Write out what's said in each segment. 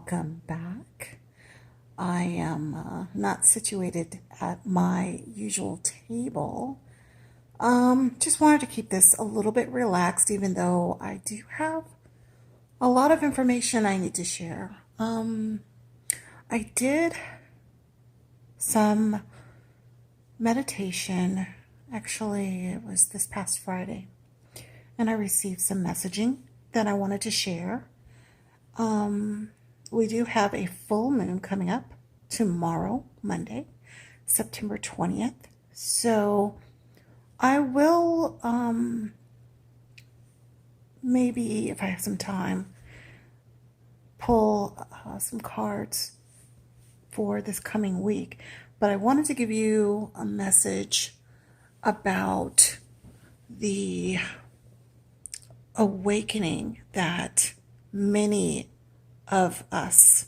welcome back. I am not situated at my usual table. Just wanted to keep this a little bit relaxed, even though I do have a lot of information I need to share. I did some meditation. Actually, it was this past Friday, and I received some messaging that I wanted to share. We do have a full moon coming up tomorrow, Monday, September 20th. So I will, maybe if I have some time, pull some cards for this coming week. But I wanted to give you a message about the awakening that many of us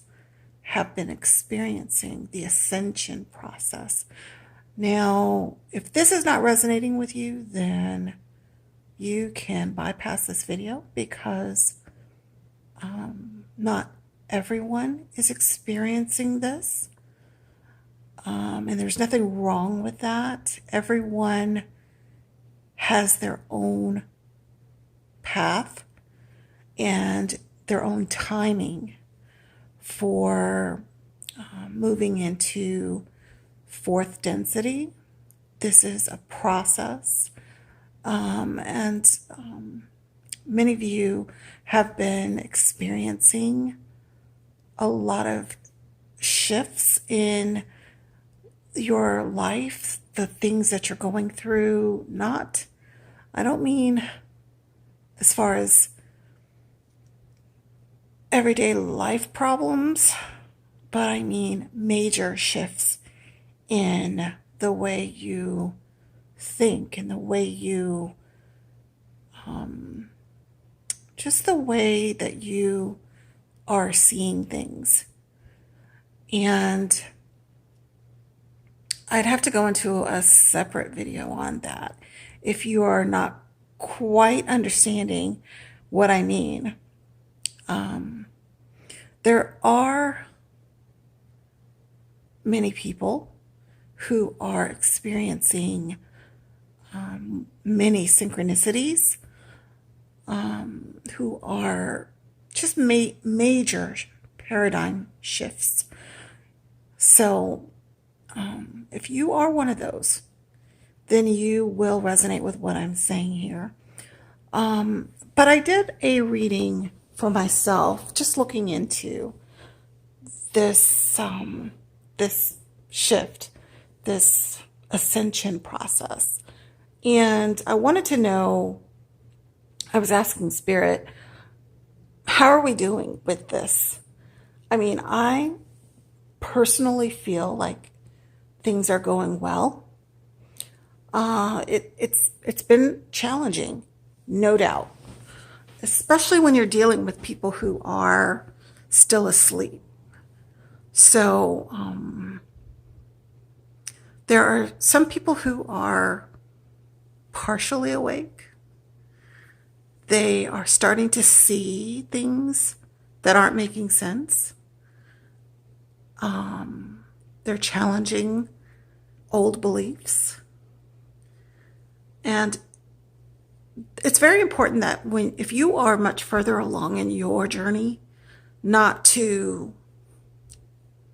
have been experiencing, the ascension process. Now, if this is not resonating with you, then you can bypass this video because not everyone is experiencing this. And there's nothing wrong with that. Everyone has their own path and their own timing for moving into fourth density. This is a process, and many of you have been experiencing a lot of shifts in your life, the things that you're going through. I don't mean as far as everyday life problems, but I mean major shifts in the way you think and the way you, just the way that you are seeing things. And I'd have to go into a separate video on that if you are not quite understanding what I mean. There are many people who are experiencing many synchronicities, who are just major paradigm shifts. So if you are one of those, then you will resonate with what I'm saying here. But I did a reading for myself, just looking into this this shift, this ascension process. And I wanted to know, I was asking Spirit, how are we doing with this? I mean, I personally feel like things are going well. It's been challenging, no doubt, especially when you're dealing with people who are still asleep. So there are some people who are partially awake. They are starting to see things that aren't making sense. They're challenging old beliefs. And it's very important that if you are much further along in your journey, not to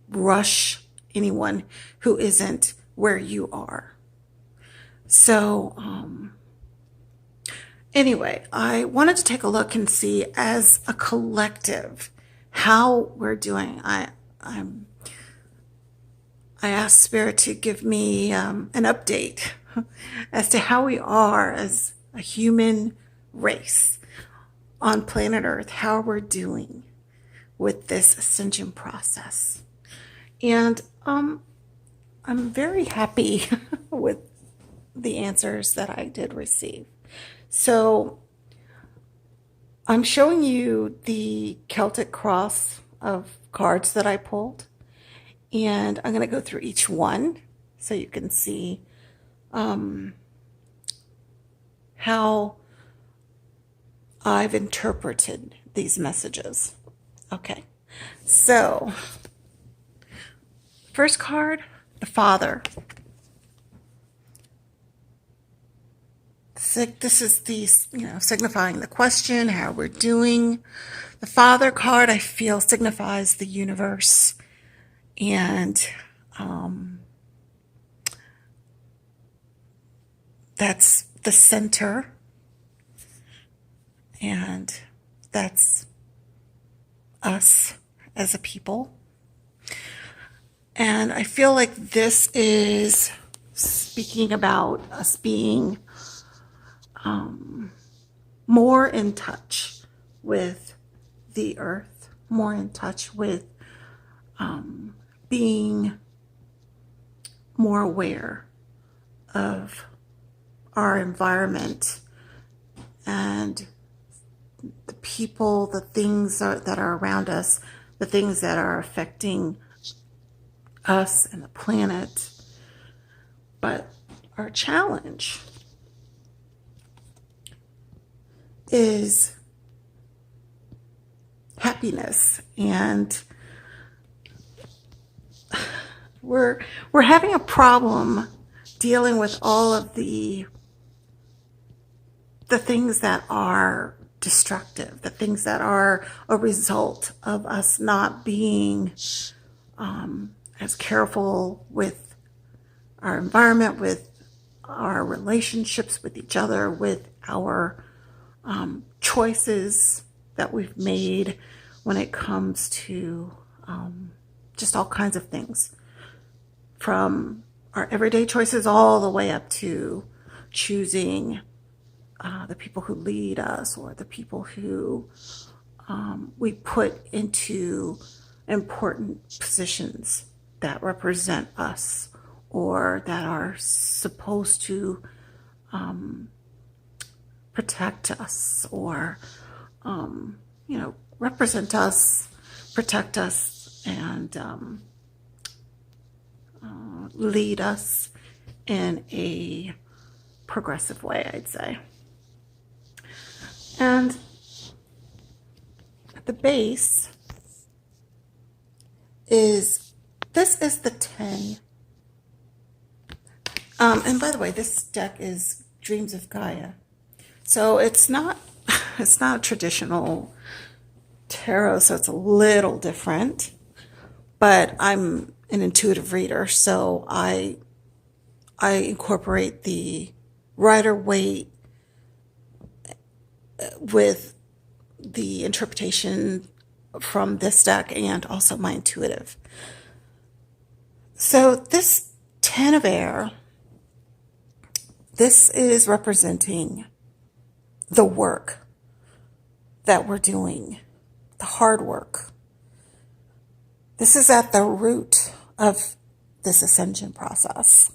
rush anyone who isn't where you are. So, anyway, I wanted to take a look and see as a collective how we're doing. I asked Spirit to give me an update as to how we are as a human race on planet Earth, how we're doing with this ascension process. And I'm very happy with the answers that I did receive. So I'm showing you the Celtic cross of cards that I pulled. And I'm going to go through each one so you can see how I've interpreted these messages. Okay, So, first card, the Father. This is the, signifying the question, how we're doing. The Father card, I feel, signifies the universe. And that's the center. And that's us as a people. And I feel like this is speaking about us being more in touch with the earth, more in touch with being more aware of our environment and the people, the things that are around us, the things that are affecting us and the planet. But our challenge is happiness, and we're having a problem dealing with all of the things that are destructive, the things that are a result of us not being as careful with our environment, with our relationships with each other, with our choices that we've made when it comes to just all kinds of things, from our everyday choices all the way up to choosing the people who lead us, or the people who we put into important positions that represent us, or that are supposed to protect us, or represent us, protect us, and lead us in a progressive way, I'd say. And at the base is the 10. And by the way, this deck is Dreams of Gaia. So it's not a traditional tarot, so it's a little different. But I'm an intuitive reader, so I incorporate the Rider-Waite with the interpretation from this deck and also my intuitive. So this 10 of air, this is representing the work that we're doing, the hard work. This is at the root of this ascension process.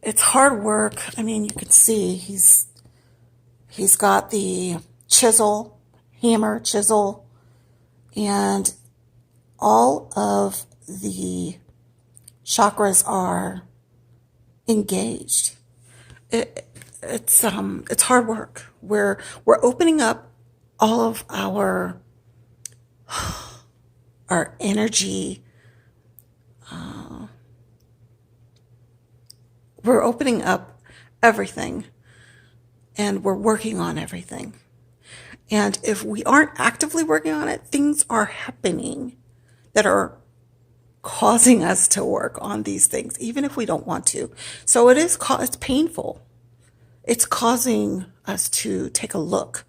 It's hard work. I mean, you can see he's got the chisel, hammer, chisel, and all of the chakras are engaged. It's hard work. We're opening up all of our energy. We're opening up everything, and we're working on everything. And if we aren't actively working on it, things are happening that are causing us to work on these things, even if we don't want to. So it's painful. It's causing us to take a look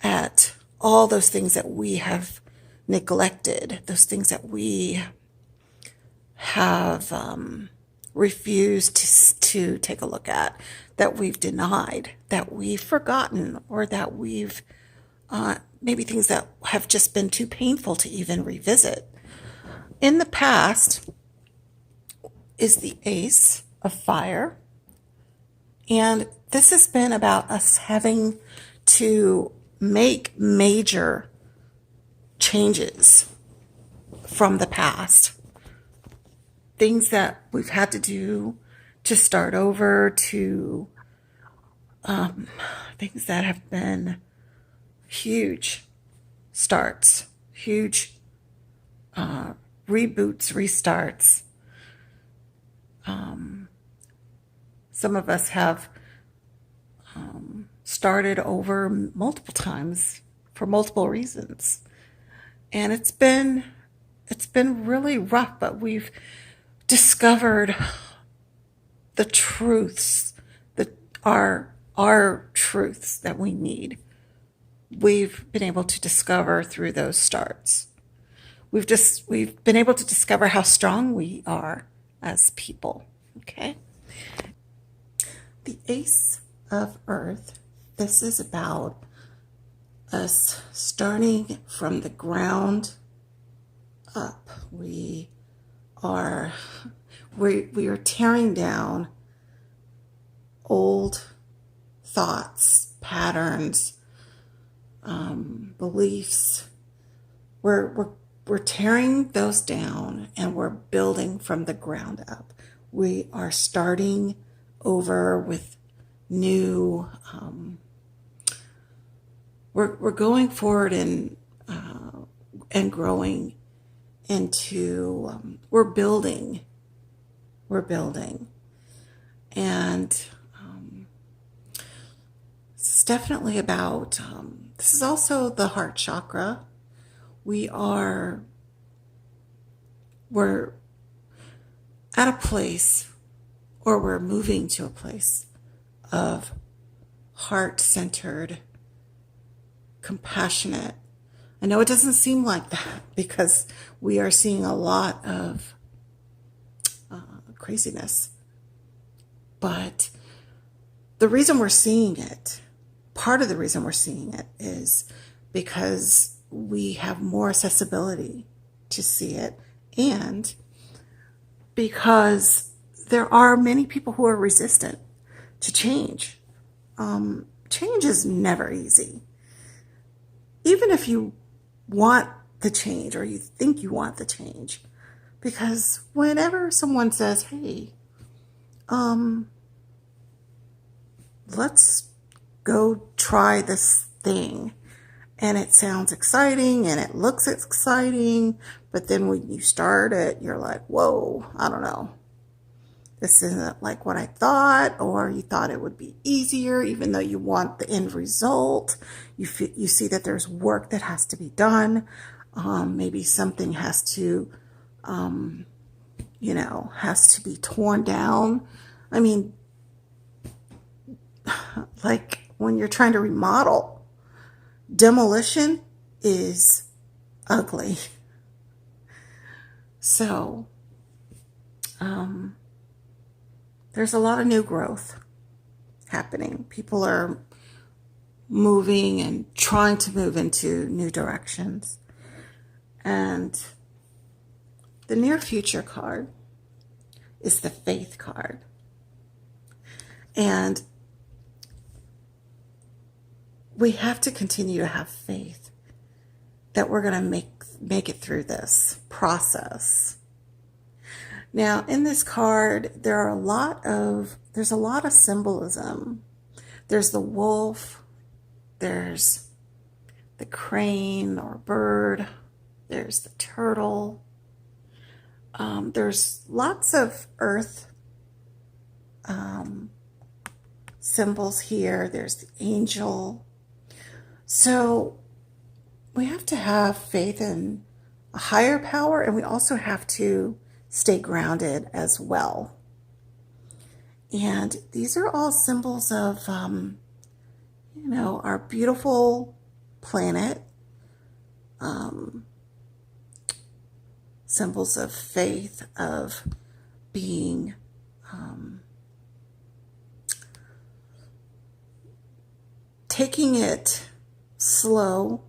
at all those things that we have neglected, those things that we have refused to take a look at, that we've denied, that we've forgotten, or that we've maybe things that have just been too painful to even revisit. In the past is the Ace of Fire, and this has been about us having to make major changes from the past. Things that we've had to do to start over, to things that have been huge. starts, huge reboots, restarts. Some of us have started over multiple times for multiple reasons. And it's been really rough, but we've discovered the truths that are our truths that we need. We've been able to discover through those starts. We've been able to discover how strong we are as people. Okay? The Ace of Earth, this is about us starting from the ground up. We are tearing down old thoughts, patterns, beliefs. We're tearing those down and we're building from the ground up. We are starting over with new. We're going forward and growing into. We're building, and it's definitely about. This is also the heart chakra. We're at a place, or we're moving to a place of heart-centered, compassionate. I know it doesn't seem like that because we are seeing a lot of craziness. But the reason we're seeing it, part of the reason we're seeing it is because we have more accessibility to see it, and because there are many people who are resistant to change. Change is never easy. Even if you want the change or you think you want the change, because whenever someone says, hey, let's go try this thing, and it sounds exciting and it looks exciting, but then when you start it, you're like, whoa, I don't know. This isn't like what I thought, or you thought it would be easier, even though you want the end result. You see that there's work that has to be done. Maybe something has to, has to be torn down. I mean, like when you're trying to remodel, demolition is ugly. So, there's a lot of new growth happening. People are moving and trying to move into new directions. And the near future card is the Faith card. And we have to continue to have faith that we're going to make it through this process. Now, in this card, there's a lot of symbolism. There's the wolf, there's the crane or bird, there's the turtle. There's lots of earth symbols here. There's the angel. So we have to have faith in a higher power, and we also have to stay grounded as well. And these are all symbols of, our beautiful planet, symbols of faith, of being taking it slow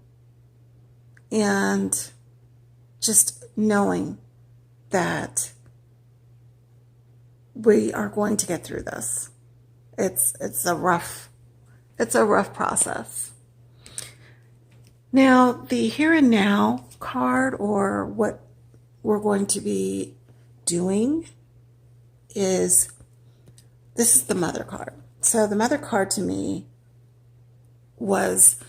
and just knowing that we are going to get through this. It's a rough process. Now, the here and now card, or what we're going to be doing, this is the Mother card. So the Mother card to me was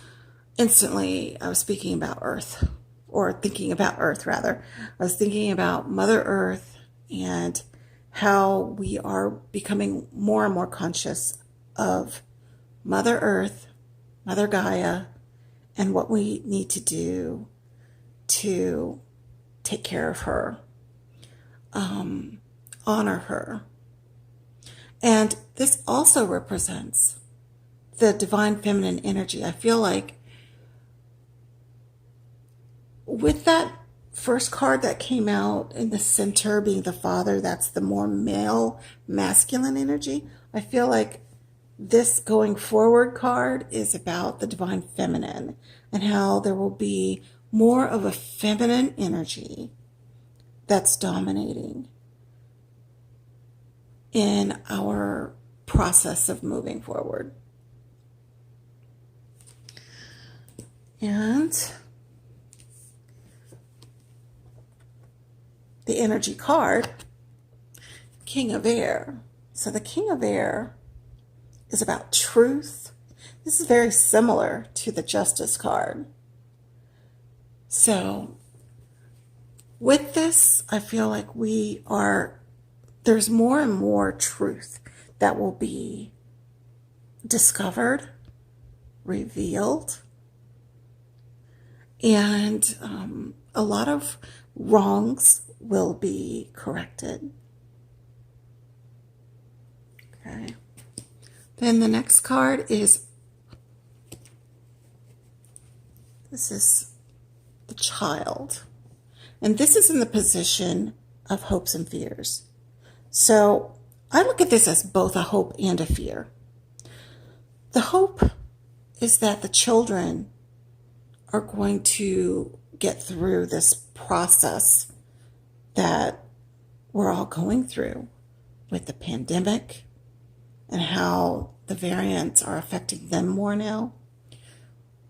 instantly I was speaking about Earth, or thinking about Earth rather. I was thinking about Mother Earth and how we are becoming more and more conscious of Mother Earth, Mother Gaia, and what we need to do to take care of her, honor her. And this also represents the divine feminine energy. I feel like with that first card that came out in the center being the father, that's the more male, masculine energy. I feel like this going forward card is about the divine feminine and how there will be more of a feminine energy that's dominating in our process of moving forward. And the energy card, King of Air. So the King of Air is about truth. This is very similar to the Justice card. So with this, I feel like there's more and more truth that will be discovered, revealed, and a lot of wrongs will be corrected. Okay. Then the next card is, this is the Child. And this is in the position of hopes and fears. So I look at this as both a hope and a fear. The hope is that the children are going to get through this process that we're all going through with the pandemic and how the variants are affecting them more now,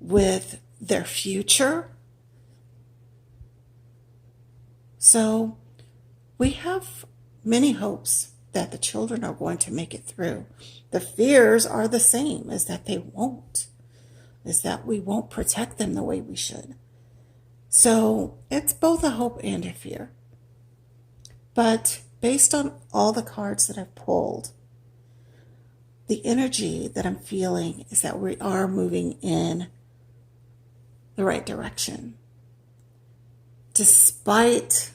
with their future. So we have many hopes that the children are going to make it through. The fears are the same, is that they won't, is that we won't protect them the way we should. So it's both a hope and a fear. But based on all the cards that I've pulled, the energy that I'm feeling is that we are moving in the right direction. Despite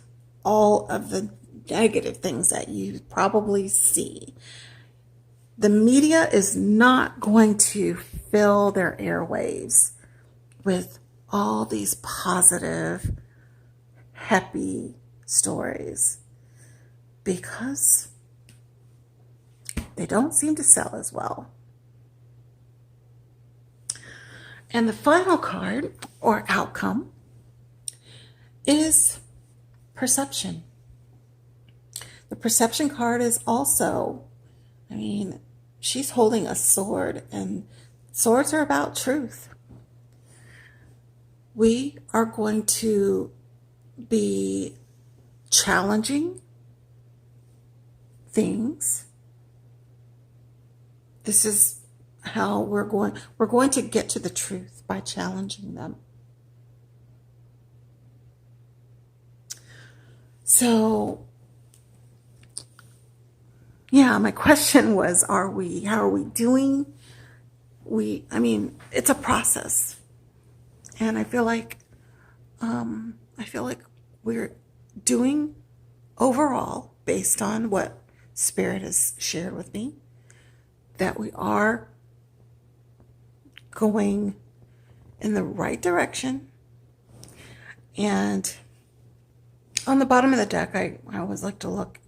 all of the negative things that you probably see, the media is not going to fill their airwaves with all these positive, happy stories, because they don't seem to sell as well. And the final card, or outcome, is perception. The perception card is also, she's holding a sword, and swords are about truth. We are going to be challenging things. This is how we're going to get to the truth, by challenging them. So, yeah, my question was, how are we doing? It's a process. And I feel like we're doing overall, based on what Spirit has shared with me, that we are going in the right direction. And on the bottom of the deck, I always like to look,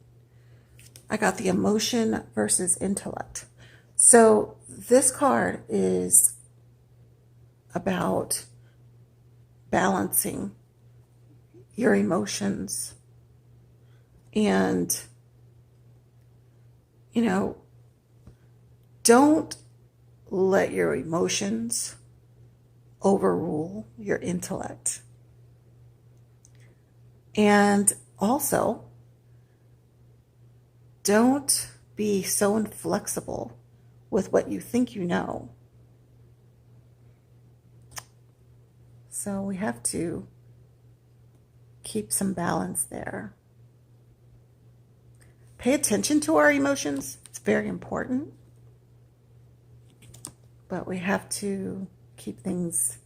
I got the emotion versus intellect. So this card is about balancing your emotions and, don't let your emotions overrule your intellect. And also, don't be so inflexible with what you think you know. So we have to keep some balance there. Pay attention to our emotions. It's very important. But we have to keep things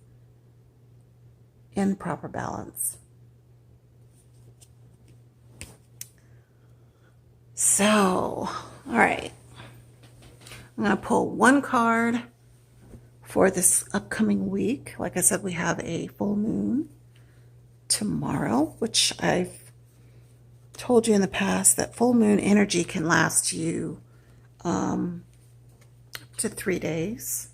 in proper balance. So, all right. I'm going to pull one card for this upcoming week. Like I said, we have a full moon tomorrow, which I've told you in the past that full moon energy can last you up to 3 days.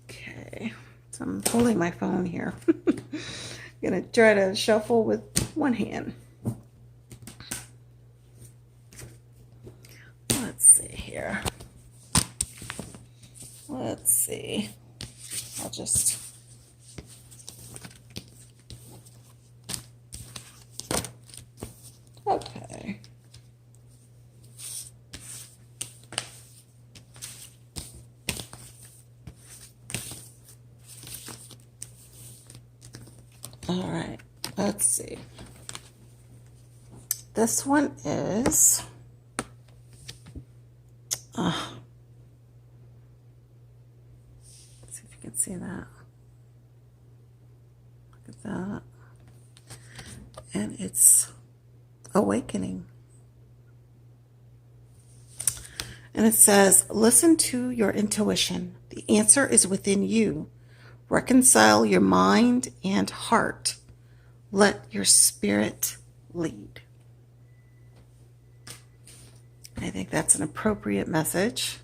Okay, so I'm holding my phone here. I'm going to try to shuffle with one hand. Let's see here. Let's see. I'll just... Okay. All right, let's see. This one is... let's see if you can see that. Look at that. And it's awakening. And it says, listen to your intuition. The answer is within you. Reconcile your mind and heart. Let your spirit lead. I think that's an appropriate message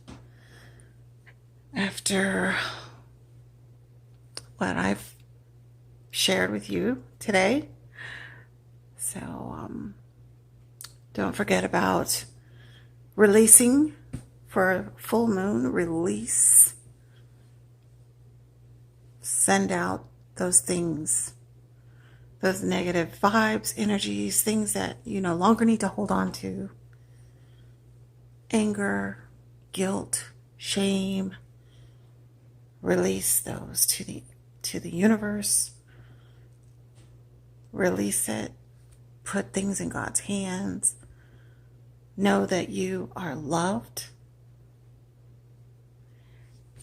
after what I've shared with you today. So don't forget about releasing for full moon. Release. Send out those things, those negative vibes, energies, things that you no longer need to hold on to. Anger, guilt, shame. Release those to the universe. Release it. Put things in God's hands. Know that you are loved.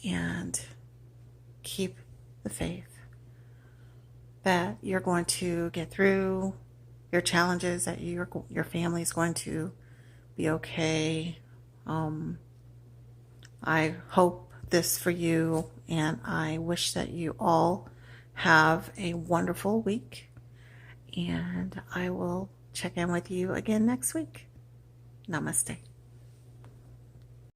And keep the faith that you're going to get through your challenges, that your family is going to be okay. I hope this for you, and I wish that you all have a wonderful week, and I will check in with you again next week. Namaste.